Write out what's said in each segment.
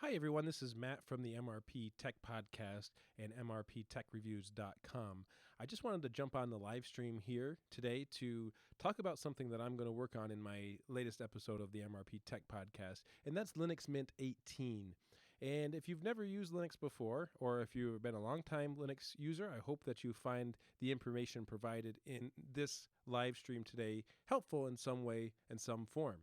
Hi, everyone. This is Matt from the MRP Tech Podcast and MrpTechReviews.com. I just wanted to jump on the live stream here today to talk about something that I'm going to work on in my latest episode of the MRP Tech Podcast, and that's Linux Mint 18. And if you've never used Linux before, or if you've been a long-time Linux user, I hope that you find the information provided in this live stream today helpful in some way and some form.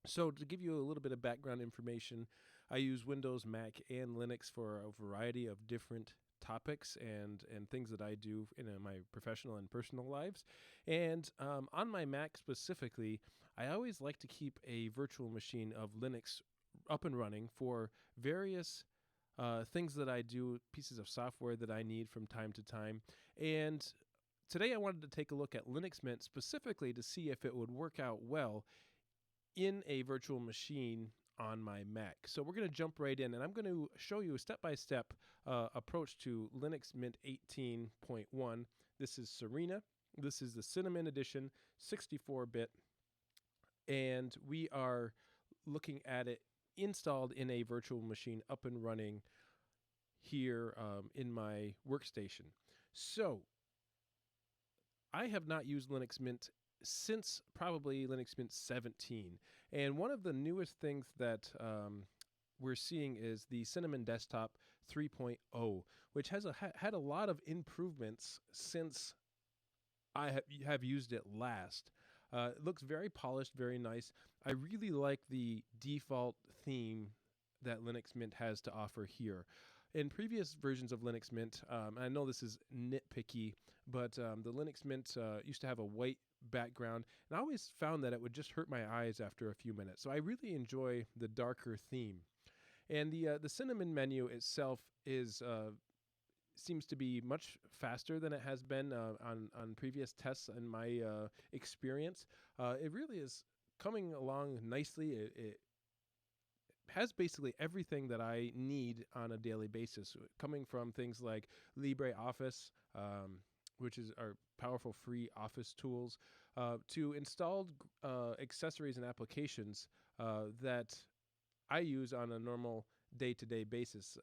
So to give you a little bit of background information, I use Windows, Mac, and Linux for a variety of different topics and things that I do in my professional and personal lives. And on my Mac specifically, I always like to keep a virtual machine of Linux up and running for various things that I do, pieces of software that I need from time to time. And today I wanted to take a look at Linux Mint specifically to see if it would work out well in a virtual machine on my Mac. So we're going to jump right in, and I'm going to show you a step-by-step approach to Linux Mint 18.1. This is Serena. This is the Cinnamon Edition, 64-bit, and we are looking at it installed in a virtual machine up and running here in my workstation. So I have not used Linux Mint since probably Linux Mint 17. And one of the newest things that we're seeing is the Cinnamon Desktop 3.0, which has had a lot of improvements since I have used it last. It looks very polished, very nice. I really like the default theme that Linux Mint has to offer here. In previous versions of Linux Mint, I know this is nitpicky, but the Linux Mint used to have a white background, and I always found that it would just hurt my eyes after a few minutes. So I really enjoy the darker theme. And the Cinnamon menu itself is seems to be much faster than it has been on previous tests in my experience. It really is coming along nicely. It has basically everything that I need on a daily basis, coming from things like LibreOffice, which is our powerful free office tools, to installed accessories and applications that I use on a normal day-to-day basis.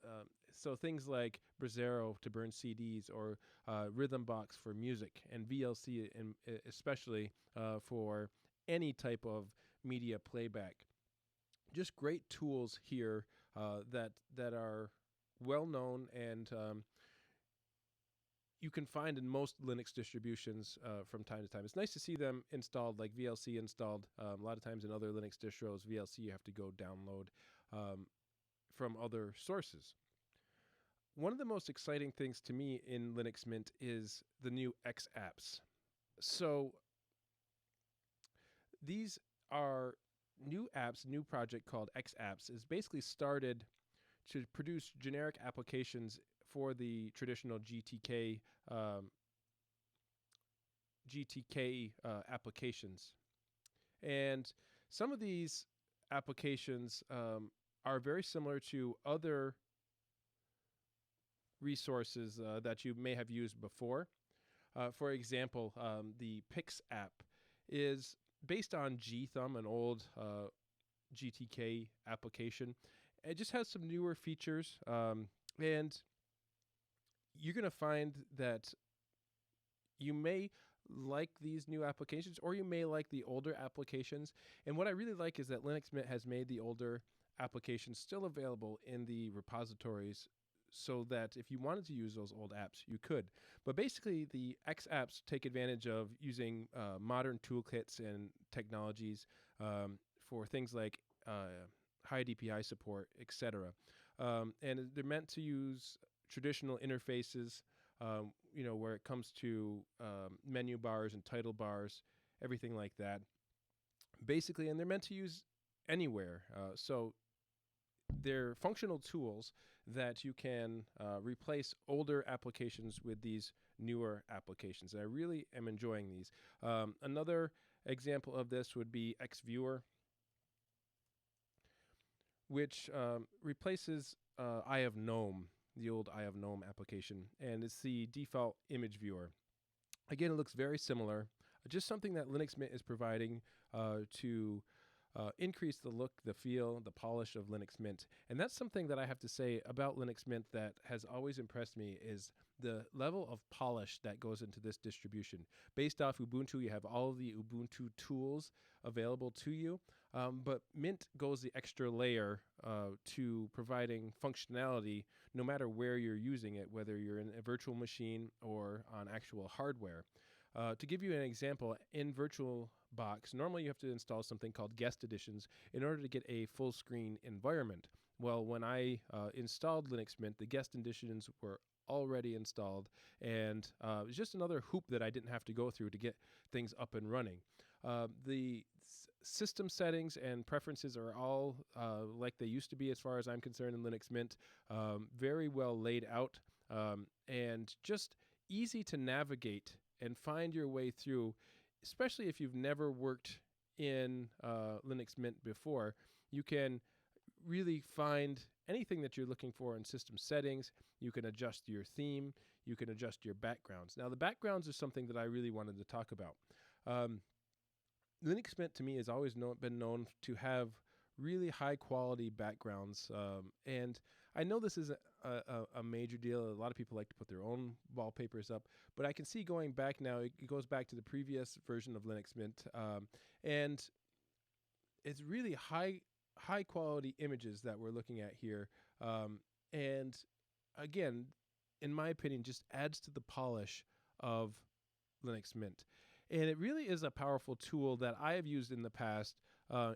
So things like Brasero to burn CDs, or Rhythmbox for music, and VLC especially for any type of media playback. Just great tools here that are well known and you can find in most Linux distributions from time to time. It's nice to see them installed, like VLC installed. A lot of times in other Linux distros, VLC you have to go download from other sources. One of the most exciting things to me in Linux Mint is the new X apps. So these are new apps, new project called X apps is basically started to produce generic applications for the traditional GTK applications. And some of these applications are very similar to other resources that you may have used before. For example, the Pix app is based on GThumb, an old GTK application. It just has some newer features, and you're going to find that you may like these new applications, or you may like the older applications. And what I really like is that Linux Mint has made the older applications still available in the repositories, so that if you wanted to use those old apps, you could. But basically, the X apps take advantage of using modern toolkits and technologies for things like high DPI support, etc. And they're meant to use traditional interfaces, where it comes to menu bars and title bars, everything like that. Basically, and they're meant to use anywhere. So they're functional tools that you can replace older applications with these newer applications. And I really am enjoying these. Another example of this would be XViewer, which replaces Eye of Gnome, the old Eye of Gnome application, and it's the default image viewer. Again, it looks very similar, just something that Linux Mint is providing to increase the look, the feel, the polish of Linux Mint. And that's something that I have to say about Linux Mint that has always impressed me is the level of polish that goes into this distribution. Based off Ubuntu, you have all of the Ubuntu tools available to you, but Mint goes the extra layer to providing functionality no matter where you're using it, whether you're in a virtual machine or on actual hardware. To give you an example, in VirtualBox, normally you have to install something called guest editions in order to get a full screen environment. Well, when I installed Linux Mint, the guest editions were already installed, and it was just another hoop that I didn't have to go through to get things up and running. The system settings and preferences are all like they used to be as far as I'm concerned in Linux Mint, very well laid out, and just easy to navigate and find your way through, especially if you've never worked in Linux Mint before. You can really find anything that you're looking for in system settings. You can adjust your theme. You can adjust your backgrounds. Now, the backgrounds is something that I really wanted to talk about. Linux Mint, to me, has always been known to have really high-quality backgrounds, and I know this is a major deal. A lot of people like to put their own wallpapers up, but I can see going back now, it goes back to the previous version of Linux Mint, and it's really high quality images that we're looking at here, and again, in my opinion, just adds to the polish of Linux Mint. And it really is a powerful tool that I have used in the past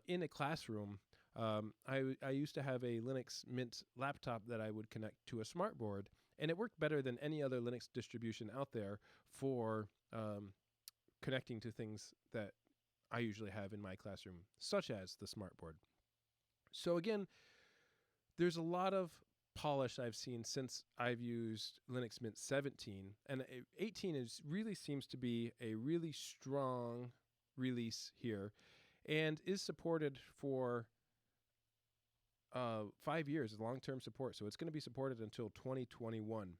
in a classroom. I used to have a Linux Mint laptop that I would connect to a smartboard, and it worked better than any other Linux distribution out there for connecting to things that I usually have in my classroom, such as the smartboard. So again, there's a lot of polish I've seen since I've used Linux Mint 17, and 18 really seems to be a really strong release here, and is supported for 5 years, long-term support. So it's going to be supported until 2021.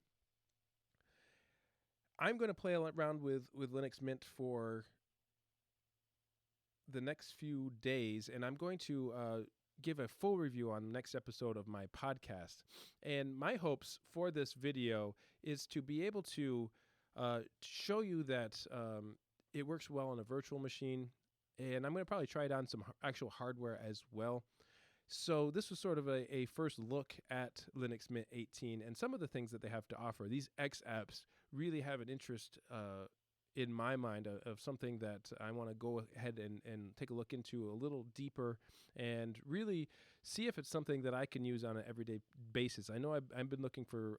I'm going to play around with Linux Mint for the next few days, and I'm going to give a full review on the next episode of my podcast. And my hopes for this video is to be able to show you that it works well on a virtual machine, and I'm going to probably try it on some actual hardware as well. So this was sort of a first look at Linux Mint 18 and some of the things that they have to offer. These X apps really have an interest in my mind of something that I want to go ahead and take a look into a little deeper and really see if it's something that I can use on an everyday basis. I know I've been looking for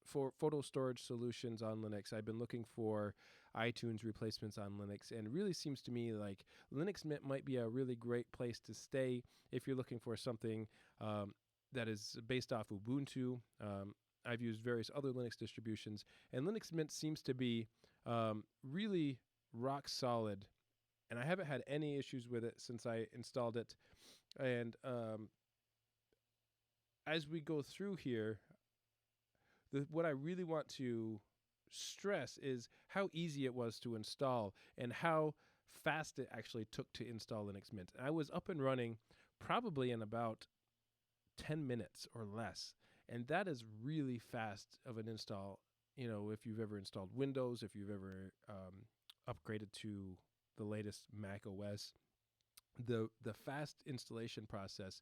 photo storage solutions on Linux. I've been looking for iTunes replacements on Linux, and it really seems to me like Linux Mint might be a really great place to stay if you're looking for something that is based off Ubuntu. I've used various other Linux distributions, and Linux Mint seems to be really rock solid, and I haven't had any issues with it since I installed it. And as we go through here, what I really want to stress is how easy it was to install and how fast it actually took to install Linux Mint. I was up and running probably in about 10 minutes or less, and that is really fast of an install. You know, if you've ever installed Windows, if you've ever upgraded to the latest Mac OS, the fast installation process,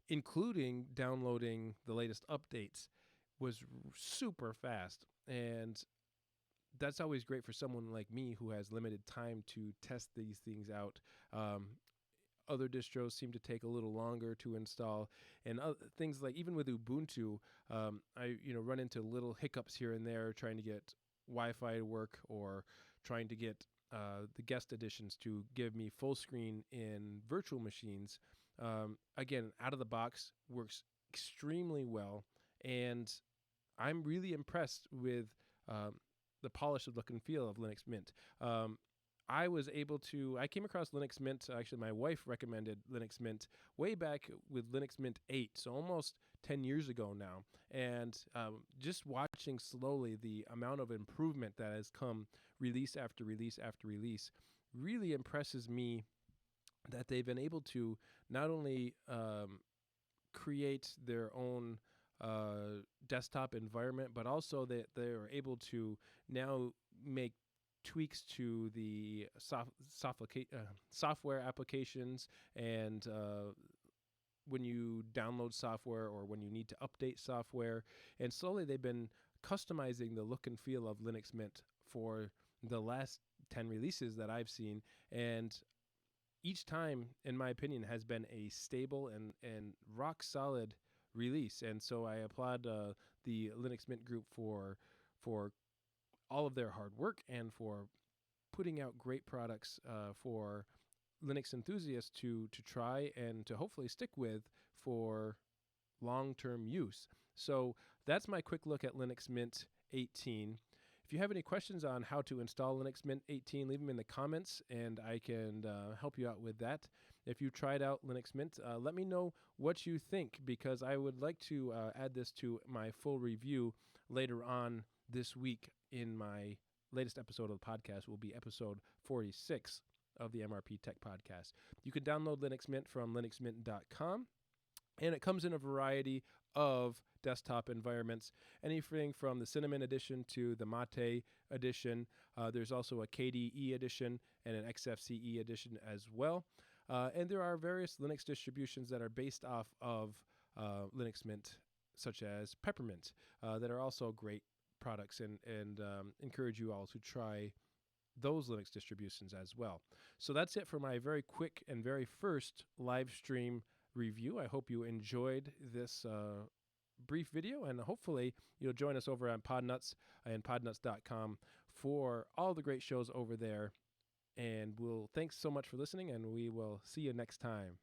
including downloading the latest updates, was super fast. And that's always great for someone like me who has limited time to test these things out. Other distros seem to take a little longer to install, and things like even with Ubuntu, I run into little hiccups here and there trying to get Wi-Fi to work or trying to get the guest editions to give me full screen in virtual machines. Again, out of the box, works extremely well, and I'm really impressed with the polished look and feel of Linux Mint. I came across Linux Mint, actually my wife recommended Linux Mint way back with Linux Mint 8, so almost 10 years ago now. And just watching slowly the amount of improvement that has come release after release after release really impresses me that they've been able to not only create their own desktop environment, but also that they're able to now make tweaks to the software applications, and when you download software or when you need to update software. And slowly they've been customizing the look and feel of Linux Mint for the last 10 releases that I've seen. And each time, in my opinion, has been a stable and rock solid release. And so I applaud the Linux Mint group for all of their hard work and for putting out great products for Linux enthusiasts to try and to hopefully stick with for long-term use. So that's my quick look at Linux Mint 18. If you have any questions on how to install Linux Mint 18, leave them in the comments, and I can help you out with that. If you tried out Linux Mint, let me know what you think, because I would like to add this to my full review later on this week. In my latest episode of the podcast will be episode 46 of the MRP Tech Podcast. You can download Linux Mint from linuxmint.com. And it comes in a variety of desktop environments, anything from the Cinnamon edition to the Mate edition. There's also a KDE edition and an XFCE edition as well. And there are various Linux distributions that are based off of Linux Mint, such as Peppermint, that are also great products, and encourage you all to try those Linux distributions as well. So that's it for my very quick and very first live stream review. I hope you enjoyed this brief video, and hopefully you'll join us over on Podnuts and podnuts.com for all the great shows over there. And thanks so much for listening, and we will see you next time.